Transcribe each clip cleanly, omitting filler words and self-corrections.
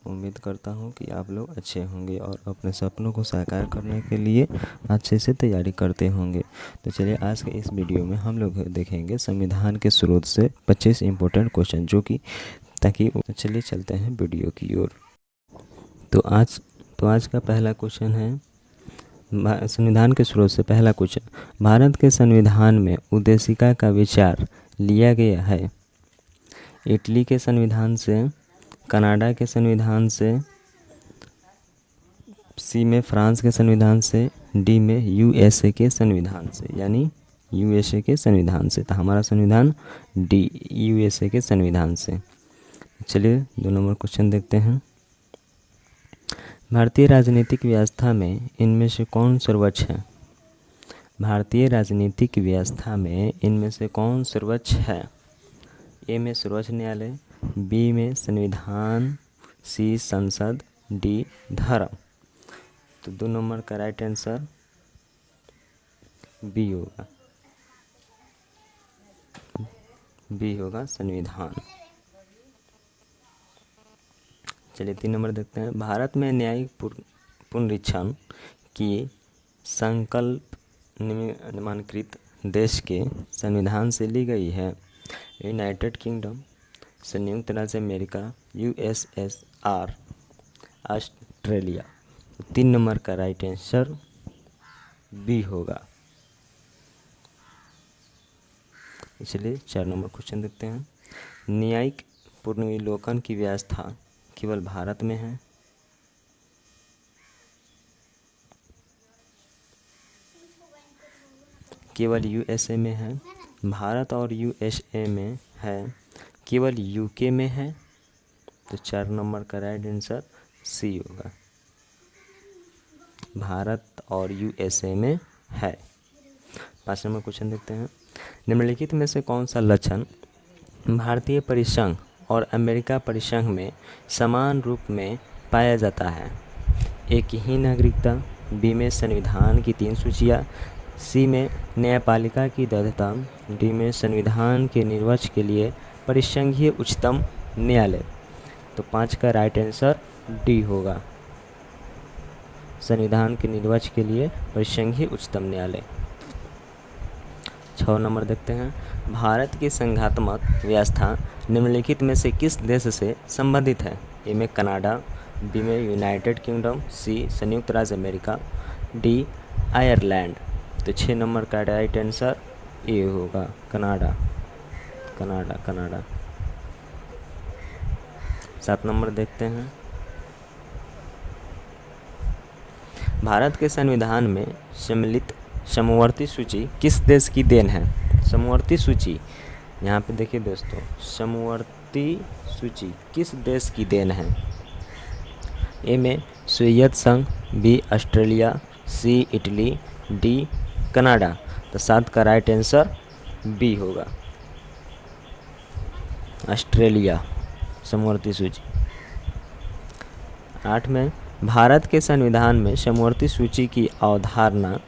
उम्मीद करता हूँ कि आप लोग अच्छे होंगे और अपने सपनों को साकार करने के लिए अच्छे से तैयारी करते होंगे। तो चलिए आज के इस वीडियो में हम लोग देखेंगे संविधान के स्रोत से 25 इम्पोर्टेंट क्वेश्चन, जो कि चलिए चलते हैं वीडियो की ओर। तो आज का पहला क्वेश्चन है, संविधान के स्रोत से पहला क्वेश्चन, भारत के संविधान में उद्देशिका का विचार लिया गया है? इटली के संविधान से, कनाडा के संविधान से, सी में फ्रांस के संविधान से, डी में यूएसए के संविधान से, यानी यूएसए के संविधान से। तो हमारा संविधान डी, यूएसए के संविधान से। चलिए 2 नंबर क्वेश्चन देखते हैं। भारतीय राजनीतिक व्यवस्था में इनमें से कौन सर्वोच्च है? भारतीय राजनीतिक व्यवस्था में इनमें से कौन सर्वोच्च है? ए में सर्वोच्च न्यायालय, बी में संविधान, सी संसद, डी धर्म। तो 2 नंबर का राइट आंसर बी होगा, बी होगा संविधान। चलिए 3 नंबर देखते हैं। भारत में न्यायिक पुनरीक्षण की संकल्प निम्नलिखित देश के संविधान से ली गई है? यूनाइटेड किंगडम, संयुक्त राज्य अमेरिका, यूएसएसआर, ऑस्ट्रेलिया। 3 नंबर का राइट आंसर बी होगा। इसलिए 4 नंबर क्वेश्चन देखते हैं। न्यायिक पुनर्विलोकन की व्यवस्था केवल भारत में है? केवल यूएसए में है? भारत और यूएसए में है? केवल यूके में है? तो 4 नंबर का राइट आंसर सी होगा, भारत और यूएसए में है। 5 नंबर क्वेश्चन देखते हैं। निम्नलिखित में से कौन सा लक्षण भारतीय परिसंघ और अमेरिका परिसंघ में समान रूप में पाया जाता है? एक ही नागरिकता, बी में संविधान की 3 सूचियाँ, सी में न्यायपालिका की वैधता, डी में संविधान के निर्वचन के लिए परिसंघीय उच्चतम न्यायालय। तो 5 का राइट आंसर डी होगा, संविधान के निर्वचन के लिए परिसंघीय उच्चतम न्यायालय। 6 नंबर देखते हैं। भारत की संघात्मक व्यवस्था निम्नलिखित में से किस देश से संबंधित है? ए में कनाडा, बी में यूनाइटेड किंगडम, सी संयुक्त राज्य अमेरिका, डी आयरलैंड। तो 6 नंबर का राइट आंसर ए होगा, कनाडा, कनाडा, कनाडा। 7 नंबर देखते हैं। भारत के संविधान में सम्मिलित समवर्ती सूची किस देश की देन है? समवर्ती सूची, यहाँ पे देखिए दोस्तों, समवर्ती सूची किस देश की देन है? ए में सोवियत संघ, बी ऑस्ट्रेलिया, सी इटली, डी कनाडा। तो 7 का राइट आंसर बी होगा, ऑस्ट्रेलिया समवर्ती सूची। 8 में भारत के संविधान में समवर्ती सूची की अवधारणा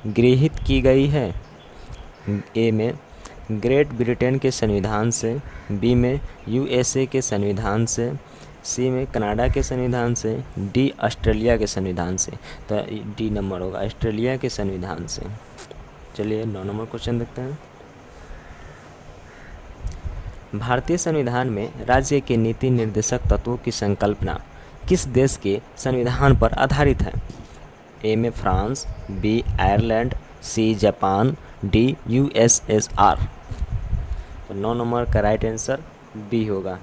गृहीत की गई है? ए में ग्रेट ब्रिटेन के संविधान से, बी में यूएसए के संविधान से, सी में कनाडा के संविधान से, डी ऑस्ट्रेलिया के संविधान से। तो डी नंबर होगा, ऑस्ट्रेलिया के संविधान से। चलिए 9 नंबर क्वेश्चन देखते हैं। भारतीय संविधान में राज्य के नीति निर्देशक तत्वों की संकल्पना किस देश के संविधान पर आधारित है? ए में France, B Ireland, C Japan, D USSR. तो 9 नंबर का राइट आंसर बी होगा,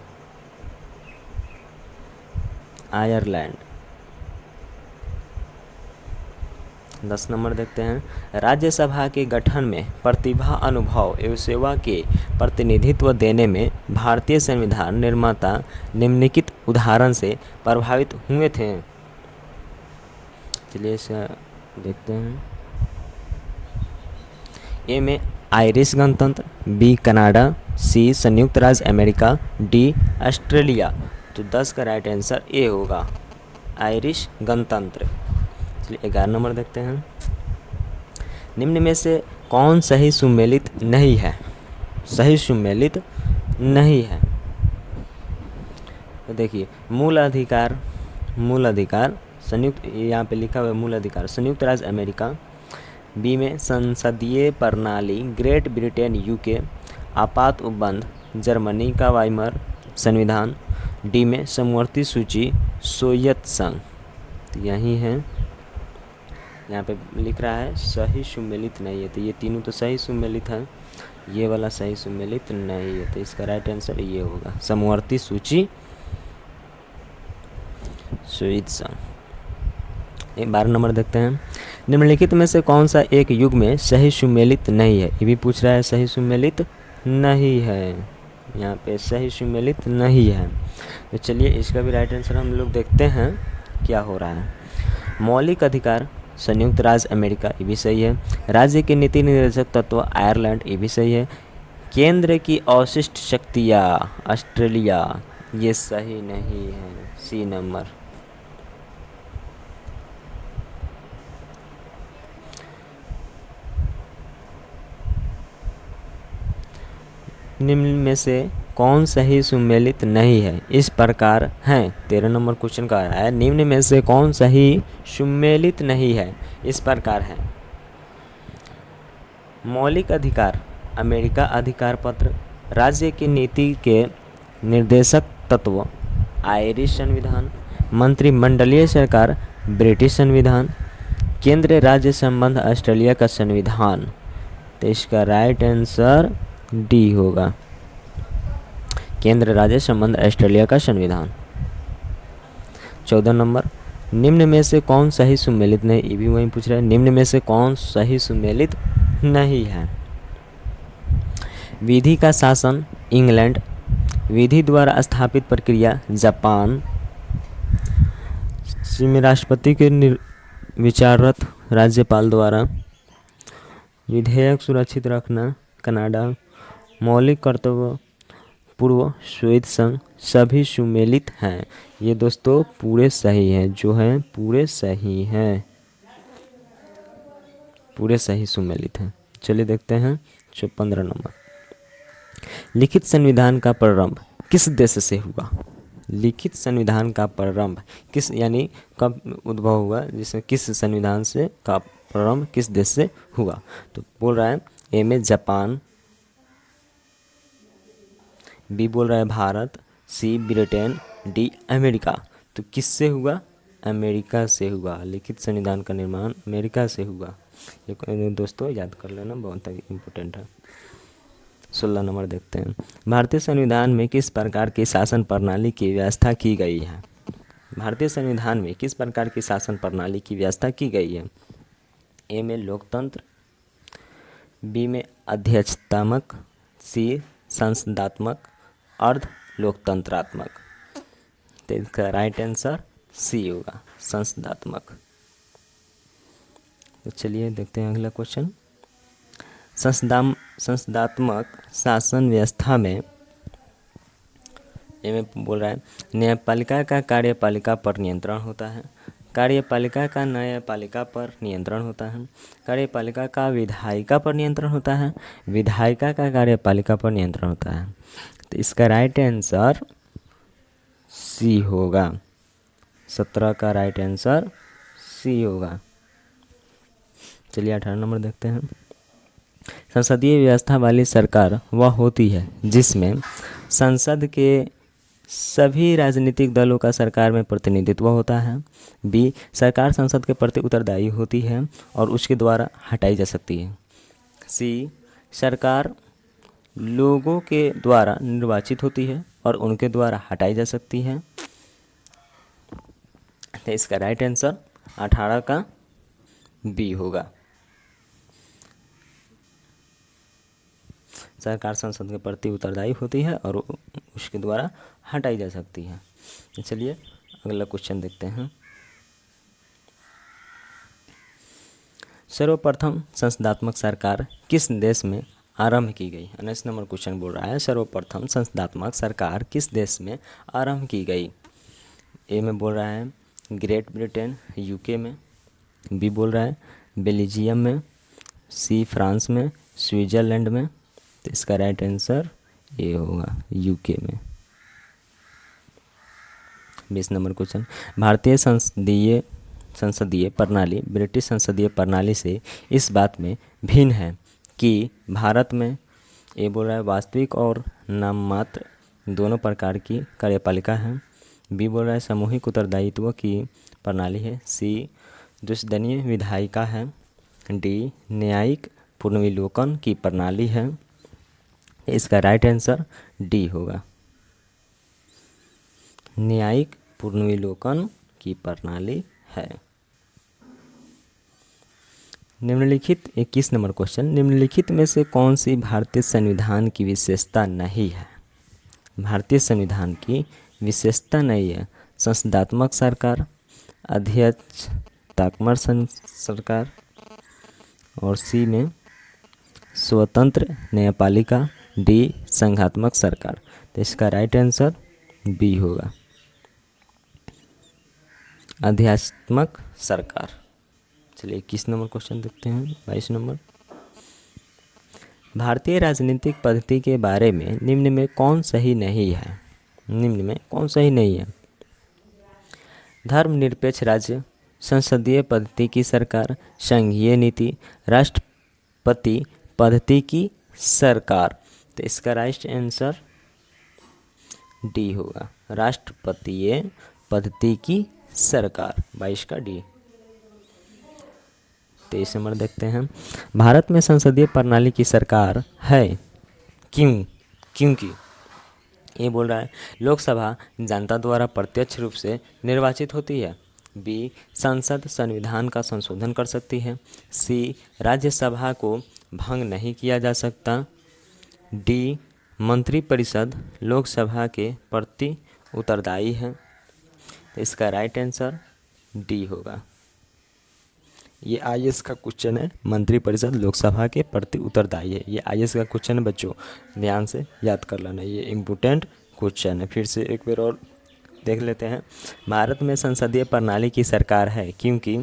आयरलैंड। 10 नंबर देखते हैं। राज्यसभा के गठन में प्रतिभा, अनुभव एवं सेवा के प्रतिनिधित्व देने में भारतीय संविधान निर्माता निम्नलिखित उदाहरण से प्रभावित हुए थे? चलिए इसे देखते हैं। ए में आयरिश गणतंत्र, बी कनाडा, सी संयुक्त राज्य अमेरिका, डी ऑस्ट्रेलिया। तो 10 का राइट आंसर ए होगा, आयरिश गणतंत्र। चलिए 11 नंबर देखते हैं। निम्न में से कौन सही सुमेलित नहीं है? सही सुमेलित नहीं है। तो देखिए मूल अधिकार संयुक्त, यहाँ पे लिखा हुआ है मूल अधिकार संयुक्त राज्य अमेरिका। बी में संसदीय प्रणाली ग्रेट ब्रिटेन यूके। आपात उपबंध जर्मनी का वाइमर संविधान। डी में समवर्ती सूची सोवियत संघ। तो यही है, यहाँ पे लिख रहा है सही सुमेलित नहीं है, तो ये तीनों तो सही सुमेलित है, ये वाला सही सुमेलित नहीं है, तो इसका राइट आंसर ये होगा समवर्ती सूची सोवियत संघ। 12 नंबर देखते हैं, निम्नलिखित में से कौन सा एक युग में सही सुमेलित नहीं है। ये भी पूछ रहा है सही सुमेलित नहीं है, यहाँ पे सही सुमेलित नहीं है। तो चलिए इसका भी राइट आंसर हम लोग देखते हैं क्या हो रहा है। मौलिक अधिकार संयुक्त राज्य अमेरिका, ये भी सही है। राज्य के नीति निर्देशक तत्व आयरलैंड, ये भी सही है। केंद्र की अवशिष्ट शक्तियाँ ऑस्ट्रेलिया, ये सही नहीं है, सी नंबर। निम्न में से कौन सही सुमेलित नहीं है, इस प्रकार हैं। 13 नंबर क्वेश्चन का रहा है, निम्न में से कौन सही सुमेलित नहीं है, इस प्रकार है। मौलिक अधिकार अमेरिका अधिकार पत्र, राज्य की नीति के निर्देशक तत्व आयरिश संविधान, मंत्रिमंडलीय सरकार ब्रिटिश संविधान, केंद्र राज्य संबंध ऑस्ट्रेलिया का संविधान। तो इसका राइट आंसर डी होगा, केंद्र राज्य संबंध ऑस्ट्रेलिया का संविधान। 14 नंबर, निम्न में से कौन सही सुमेलित नहीं, ये भी वही पूछ रहा है, निम्न में से कौन सही सुमेलित नहीं है। विधि का शासन इंग्लैंड, विधि द्वारा स्थापित प्रक्रिया जापान, राष्ट्रपति के विचाररत राज्यपाल द्वारा, विधेयक सुरक्षित रखना कनाडा, मौलिक कर्तव्य पूर्व सोवियत संघ, सभी सुमेलित हैं। ये दोस्तों पूरे सही हैं, जो हैं पूरे सही हैं, पूरे सही सुमेलित हैं। चलिए देखते हैं 15 नंबर, लिखित संविधान का प्रारंभ किस देश से हुआ। लिखित संविधान का प्रारंभ किस, यानी कब उद्भव हुआ, जिसमें किस संविधान से का प्रारंभ किस देश से हुआ। तो बोल रहा है ए में जापान, बी बोल रहा है भारत, सी ब्रिटेन, डी अमेरिका। तो किससे हुआ, अमेरिका से हुआ। लिखित संविधान का निर्माण अमेरिका से हुआ, ये दोस्तों याद कर लेना, बहुत इम्पोर्टेंट है। 16 नंबर देखते हैं, भारतीय संविधान में किस प्रकार की शासन प्रणाली की व्यवस्था की गई है। भारतीय संविधान में किस प्रकार की शासन प्रणाली की व्यवस्था की गई है। ए में लोकतंत्र, बी में अध्यक्षतात्मक, सी संसदात्मक, अर्ध लोकतंत्रात्मक। तो इसका राइट आंसर सी होगा, संसदात्मक। तो चलिए देखते हैं अगला क्वेश्चन, संसदात्मक शासन व्यवस्था में ये में बोल रहा है न्यायपालिका का कार्यपालिका पर नियंत्रण होता है, कार्यपालिका का न्यायपालिका पर नियंत्रण होता है, कार्यपालिका का विधायिका पर नियंत्रण होता है, विधायिका का कार्यपालिका पर नियंत्रण होता है। तो इसका राइट आंसर सी होगा, 17 का राइट आंसर सी होगा। चलिए 18 नंबर देखते हैं, संसदीय व्यवस्था वाली सरकार वह होती है जिसमें संसद के सभी राजनीतिक दलों का सरकार में प्रतिनिधित्व होता है। बी, सरकार संसद के प्रति उत्तरदायी होती है और उसके द्वारा हटाई जा सकती है। सी, सरकार लोगों के द्वारा निर्वाचित होती है और उनके द्वारा हटाई जा सकती है। तो इसका राइट आंसर 18 का बी होगा, सरकार संसद के प्रति उत्तरदायी होती है और उसके द्वारा हटाई जा सकती है। चलिए अगला क्वेश्चन देखते हैं, सर्वप्रथम संसदात्मक सरकार किस देश में आरंभ की गई। 19 नंबर क्वेश्चन बोल रहा है सर्वप्रथम संसदात्मक सरकार किस देश में आरंभ की गई। ए में बोल रहा है ग्रेट ब्रिटेन यूके में, बी बोल रहा है बेल्जियम में, सी फ्रांस में, स्विट्जरलैंड में। तो इसका राइट आंसर ये होगा यूके में। 20 नंबर क्वेश्चन, भारतीय संसदीय प्रणाली ब्रिटिश संसदीय प्रणाली से इस बात में भिन्न है कि भारत में ये बोल रहा है वास्तविक और नाममात्र दोनों प्रकार की कार्यपालिका है। बी बोल रहा है सामूहिक उत्तरदायित्व की प्रणाली है। सी द्विसदनीय विधायिका है। डी न्यायिक पुनर्विलोकन की प्रणाली है। इसका राइट आंसर डी होगा, न्यायिक पुनर्विलोकन की प्रणाली है। निम्नलिखित 21 नंबर क्वेश्चन, निम्नलिखित में से कौन सी भारतीय संविधान की विशेषता नहीं है? भारतीय संविधान की विशेषता नहीं है। संसदात्मक सरकार, अध्यक्षतात्मक सरकार, और सी में स्वतंत्र न्यायपालिका, डी संघात्मक सरकार। तो इसका राइट आंसर बी होगा, अध्यात्मक सरकार। चलिए 21 नंबर क्वेश्चन देखते हैं। 22 नंबर, भारतीय राजनीतिक पद्धति के बारे में निम्न में कौन सही नहीं है? निम्न में कौन सही नहीं है? धर्मनिरपेक्ष राज्य, संसदीय पद्धति की सरकार, संघीय नीति, राष्ट्रपति पद्धति की सरकार। तो इसका राइट आंसर डी होगा, राष्ट्रपतीय पद्धति की सरकार। 22 का डी। 23 नंबर देखते हैं, भारत में संसदीय प्रणाली की सरकार है क्योंकि ये बोल रहा है लोकसभा जनता द्वारा प्रत्यक्ष रूप से निर्वाचित होती है। बी संसद संविधान का संशोधन कर सकती है। सी राज्यसभा को भंग नहीं किया जा सकता। डी मंत्रिपरिषद लोकसभा के प्रति उत्तरदायी है। तो इसका राइट आंसर डी होगा। ये आईएएस का क्वेश्चन है, मंत्रिपरिषद लोकसभा के प्रति उत्तरदायी है। ये आईएएस का क्वेश्चन है बच्चों, ध्यान से याद कर लेना, ये इम्पोर्टेंट क्वेश्चन है। फिर से एक बार और देख लेते हैं। भारत में संसदीय प्रणाली की सरकार है क्योंकि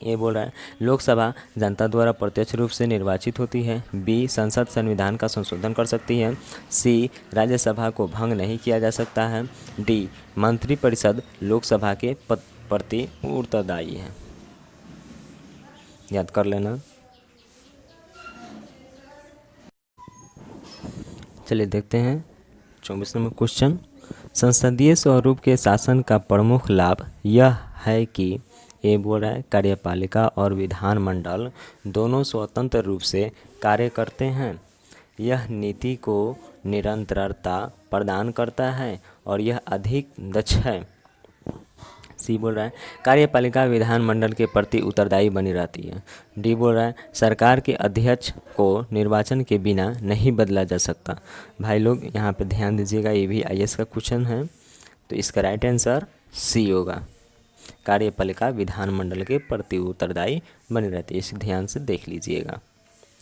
ये बोल रहा है लोकसभा जनता द्वारा प्रत्यक्ष रूप से निर्वाचित होती है। बी संसद संविधान का संशोधन कर सकती है। सी राज्यसभा को भंग नहीं किया जा सकता है। डी मंत्रिपरिषद लोकसभा के प्रति उत्तरदायी है। याद कर लेना। चलिए देखते हैं 24 नंबर क्वेश्चन, संसदीय स्वरूप के शासन का प्रमुख लाभ यह है कि ये बोल रहा है कार्यपालिका और विधानमंडल दोनों स्वतंत्र रूप से कार्य करते हैं। यह नीति को निरंतरता प्रदान करता है और यह अधिक दक्ष है। सी बोल रहा है कार्यपालिका विधानमंडल के प्रति उत्तरदायी बनी रहती है। डी बोल रहा है सरकार के अध्यक्ष को निर्वाचन के बिना नहीं बदला जा सकता। भाई लोग यहाँ पे ध्यान दीजिएगा, ये भी आईएएस का क्वेश्चन है। तो इसका राइट आंसर सी होगा, कार्यपालिका विधानमंडल के प्रति उत्तरदायी बनी रहती है। इसे ध्यान से देख लीजिएगा।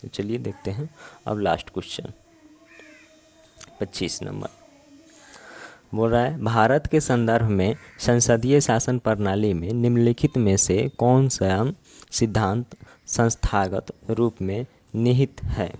तो चलिए देखते हैं अब लास्ट क्वेश्चन 25 नंबर बोल रहा है भारत के संदर्भ में संसदीय शासन प्रणाली में निम्नलिखित में से कौन सा सिद्धांत संस्थागत रूप में निहित है?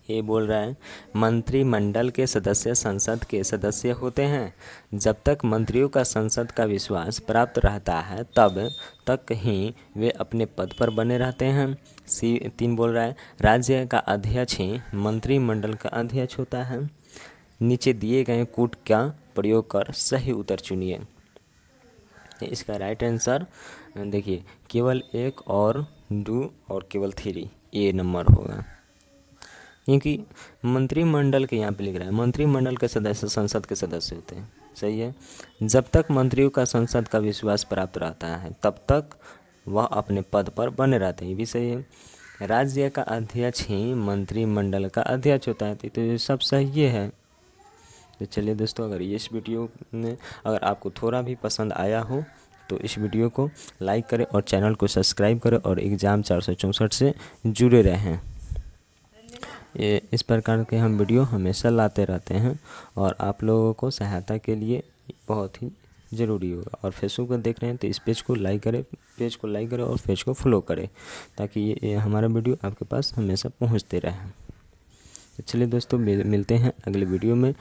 ये बोल रहा है मंत्रिमंडल के सदस्य संसद के सदस्य होते हैं। जब तक मंत्रियों का संसद का विश्वास प्राप्त रहता है तब तक ही वे अपने पद पर बने रहते हैं। सी 3 बोल रहा है राज्य का अध्यक्ष ही मंत्रिमंडल का अध्यक्ष होता है। नीचे दिए गए कूट का प्रयोग कर सही उत्तर चुनिए। इसका राइट आंसर देखिए केवल 1 और 2 और केवल 3 ए नंबर होगा, क्योंकि मंत्रिमंडल के यहाँ पे लिख रहा है मंत्रिमंडल के सदस्य संसद के सदस्य होते हैं। सही है, जब तक मंत्रियों का संसद का विश्वास प्राप्त रहता है तब तक वह अपने पद पर बने रहते हैं। ये भी सही है। राज्य का अध्यक्ष ही मंत्रिमंडल का अध्यक्ष होता है। तो ये सब सही है। तो चलिए दोस्तों, अगर इस वीडियो में अगर आपको थोड़ा भी पसंद आया हो तो इस वीडियो को लाइक करें और चैनल को सब्सक्राइब करें और एग्ज़ाम 464 से जुड़े रहें। ये इस प्रकार के हम वीडियो हमेशा लाते रहते हैं और आप लोगों को सहायता के लिए बहुत ही ज़रूरी होगा। और फेसबुक पर देख रहे हैं तो इस पेज को लाइक करें और पेज को फॉलो करें ताकि ये हमारा वीडियो आपके पास हमेशा पहुंचते रहे। चलिए दोस्तों, मिलते हैं अगले वीडियो में।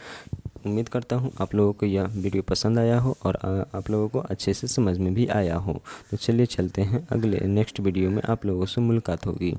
उम्मीद करता हूँ आप लोगों को यह वीडियो पसंद आया हो और आप लोगों को अच्छे से समझ में भी आया हो। तो चलिए चलते हैं, अगले नेक्स्ट वीडियो में आप लोगों से मुलाकात होगी।